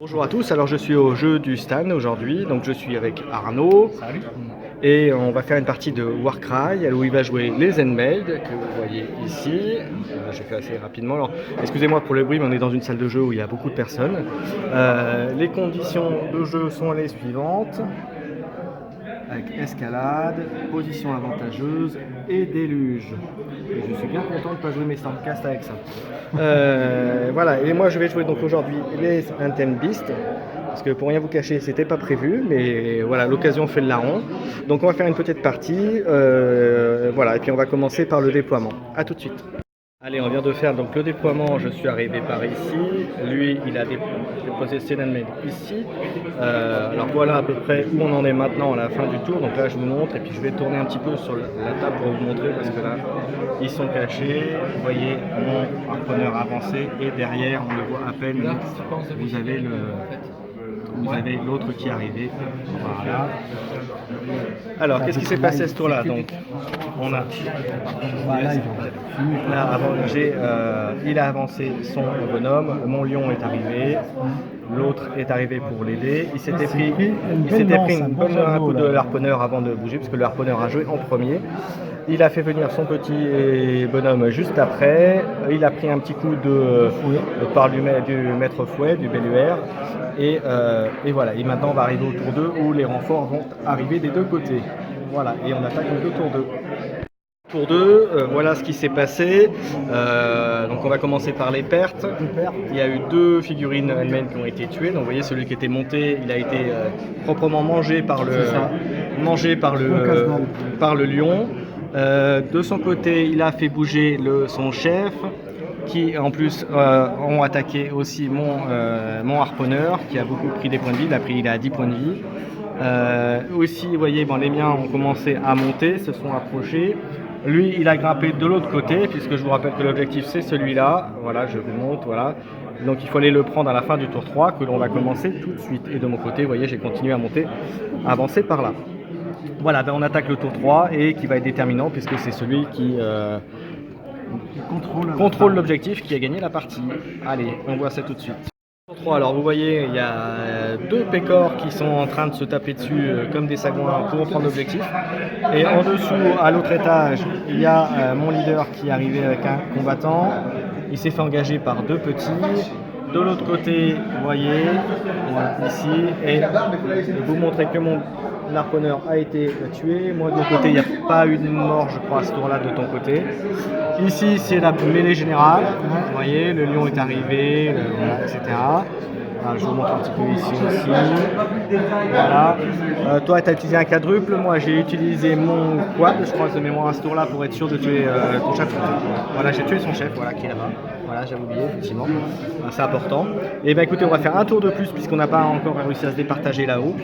Bonjour à tous, alors je suis au jeu du Stan aujourd'hui, donc je suis avec Arnaud. Salut. Et on va faire une partie de Warcry où il va jouer les Handmade que vous voyez ici. Je fais assez rapidement, alors excusez-moi pour le bruit, mais on est dans une salle de jeu où il y a beaucoup de personnes. Les conditions de jeu sont les suivantes, avec escalade, position avantageuse et déluge. Et je suis bien content de ne pas jouer mes Stormcast avec ça. Voilà, et moi je vais jouer donc aujourd'hui les Anthem Beast, parce que pour rien vous cacher, c'était pas prévu, mais voilà, l'occasion fait le larron. Donc on va faire une petite partie, voilà, et puis on va commencer par le déploiement. A tout de suite. Allez, on vient de faire donc le déploiement, je suis arrivé par ici, lui il a déposé ses Handmade ici. Alors voilà à peu près où on en est maintenant à la fin du tour, donc là je vous montre et puis je vais tourner un petit peu sur la table pour vous montrer parce que là ils sont cachés, vous voyez mon harponneur avancé et derrière on le voit à peine, vous avez l'autre qui est arrivé, voilà. Alors qu'est-ce qui s'est passé à ce tour là donc on a là, il a avancé son bonhomme, mon lion est arrivé, l'autre est arrivé pour l'aider. Il s'était pris un coup de harponneur avant de bouger, parce que le harponneur a joué en premier. Il a fait venir son petit bonhomme juste après. Il a pris un petit coup par du maître fouet, du belluaire. Et voilà. Et maintenant, on va arriver au tour 2 où les renforts vont arriver des deux côtés. Voilà. Et on attaque le tour 2. Tour 2, voilà ce qui s'est passé. Donc on va commencer par les pertes. Il y a eu 2 figurines Handmade qui ont été tuées. Donc vous voyez celui qui était monté, il a été proprement mangé par le lion. De son côté, il a fait bouger son chef, qui en plus ont attaqué aussi mon harponneur, qui a beaucoup pris des points de vie. Il a 10 points de vie. Aussi, vous voyez, les miens ont commencé à monter, se sont approchés. Lui, il a grimpé de l'autre côté, puisque je vous rappelle que l'objectif c'est celui-là. Voilà, je vous montre, voilà. Donc il faut aller le prendre à la fin du tour 3, que l'on va commencer tout de suite. Et de mon côté, vous voyez, j'ai continué à monter, à avancer par là. Voilà, on attaque le tour 3 et qui va être déterminant, puisque c'est celui qui contrôle l'objectif qui a gagné la partie. Allez, on voit ça tout de suite. Alors vous voyez, il y a 2 pécores qui sont en train de se taper dessus comme des sagouins pour reprendre l'objectif. Et en dessous, à l'autre étage, il y a mon leader qui est arrivé avec un combattant. Il s'est fait engager par 2 petits. De l'autre côté, vous voyez, ici, et vous montrer que mon harponneur a été tué. Moi de mon côté, il n'y a pas eu de mort, je crois, à ce tour-là de ton côté. Ici, c'est la mêlée générale. Vous voyez, le lion est arrivé, etc. Alors, je vous montre un petit peu ici aussi. Voilà. Toi, tu as utilisé un quadruple. Moi, j'ai utilisé mon quad, je crois, de mémoire à ce tour-là pour être sûr de tuer ton chef. Voilà, j'ai tué son chef, voilà, qui est là-bas. Voilà, j'avais oublié, effectivement. C'est important. Et bien, écoutez, on va faire un tour de plus puisqu'on n'a pas encore réussi à se départager là-haut.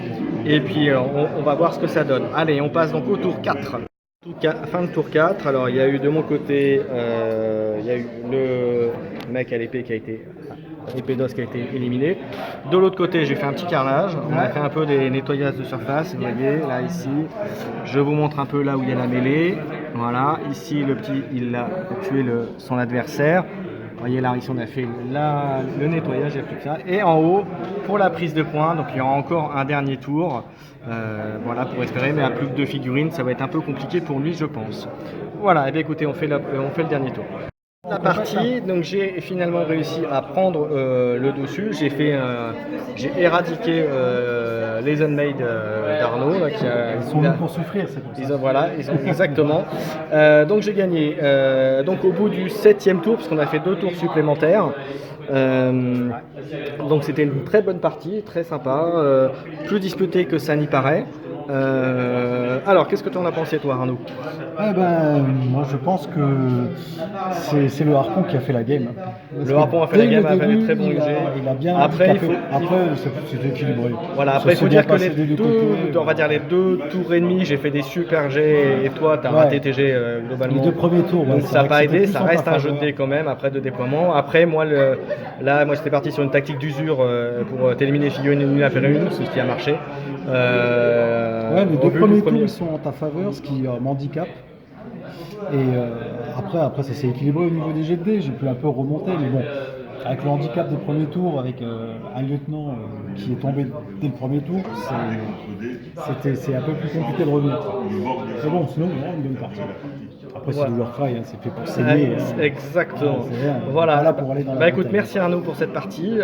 Et puis, on va voir ce que ça donne. Allez, on passe donc au tour 4. Fin de tour 4, alors il y a eu de mon côté, il y a eu le mec à l'épée qui a été éliminé. De l'autre côté, j'ai fait un petit carnage, on a fait un peu des nettoyages de surface, vous voyez, là ici, je vous montre un peu là où il y a la mêlée, voilà, ici le petit, il a tué son adversaire. Vous voyez là, ici on a fait le nettoyage et tout ça. Et en haut, pour la prise de points, donc il y aura encore un dernier tour. Voilà, pour espérer, mais à plus que 2 figurines, ça va être un peu compliqué pour lui, je pense. Voilà, et bien écoutez, on fait le dernier tour. La partie, donc j'ai finalement réussi à prendre le dessus. J'ai éradiqué les Handmade d'Arnaud. Ils sont venus pour souffrir, c'est pour ça. Voilà, exactement. Donc j'ai gagné. Donc au bout du 7e tour, parce qu'on a fait 2 tours supplémentaires. Donc c'était une très bonne partie, très sympa, plus disputée que ça n'y paraît. Alors, qu'est-ce que tu en as pensé, toi, Arnaud? Moi, je pense que c'est le harpon qui a fait la game. Le harpon a fait la game, a fait un très bon jeu. Il a bien après, c'est équilibré. Voilà, après, il faut dire que les 2 tours et demi, j'ai fait des super jets et toi, tu as raté tes jets globalement. Les 2 premiers tours, donc ça n'a pas aidé, ça reste un jeu de dés quand même après de déploiement. Après, moi, j'étais parti sur une tactique d'usure pour t'éliminer figurine une après une, c'est ce qui a marché. Les 2 premiers tours ils sont en ta faveur, ce qui m'handicape. Et après ça s'est équilibré au niveau des jets de dés, j'ai pu un peu remonter, mais bon, avec le handicap de premier tour, avec un lieutenant qui est tombé dès le premier tour, c'est un peu plus compliqué de revenir. Mais bon, sinon, vraiment une bonne partie. Après, c'est Ouais. du Warcry, hein, c'est fait pour saigner. Exactement. C'est Voilà. pas là pour aller dans la Écoute, bataille. merci Arnaud pour cette partie.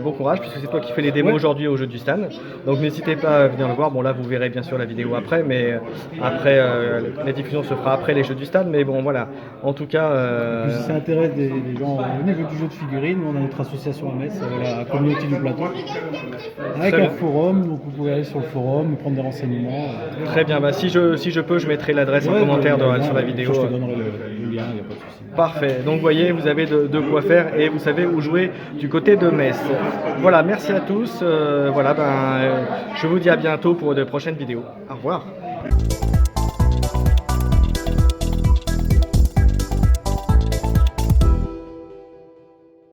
Bon courage, puisque c'est toi qui fais les démos Ouais. aujourd'hui au jeu du stand. Donc n'hésitez pas à venir le voir. Bon là, vous verrez bien sûr la vidéo après, mais après la diffusion se fera après les jeux du stand. Mais bon voilà. En tout cas, Puis si ça intéresse des gens au niveau du jeu de figurines, on a notre association à Metz, la communauté du plateau, avec Très un bien. forum, donc vous pouvez aller sur le forum, prendre des renseignements. Très bien. Bah, si je peux, je mettrai l'adresse en commentaire sur la vidéo. Je te donnerai le lien, il n'y a pas de souci. Parfait. Donc, vous voyez, vous avez de quoi faire et vous savez où jouer du côté de Metz. Voilà, merci à tous. Je vous dis à bientôt pour de prochaines vidéos. Au revoir.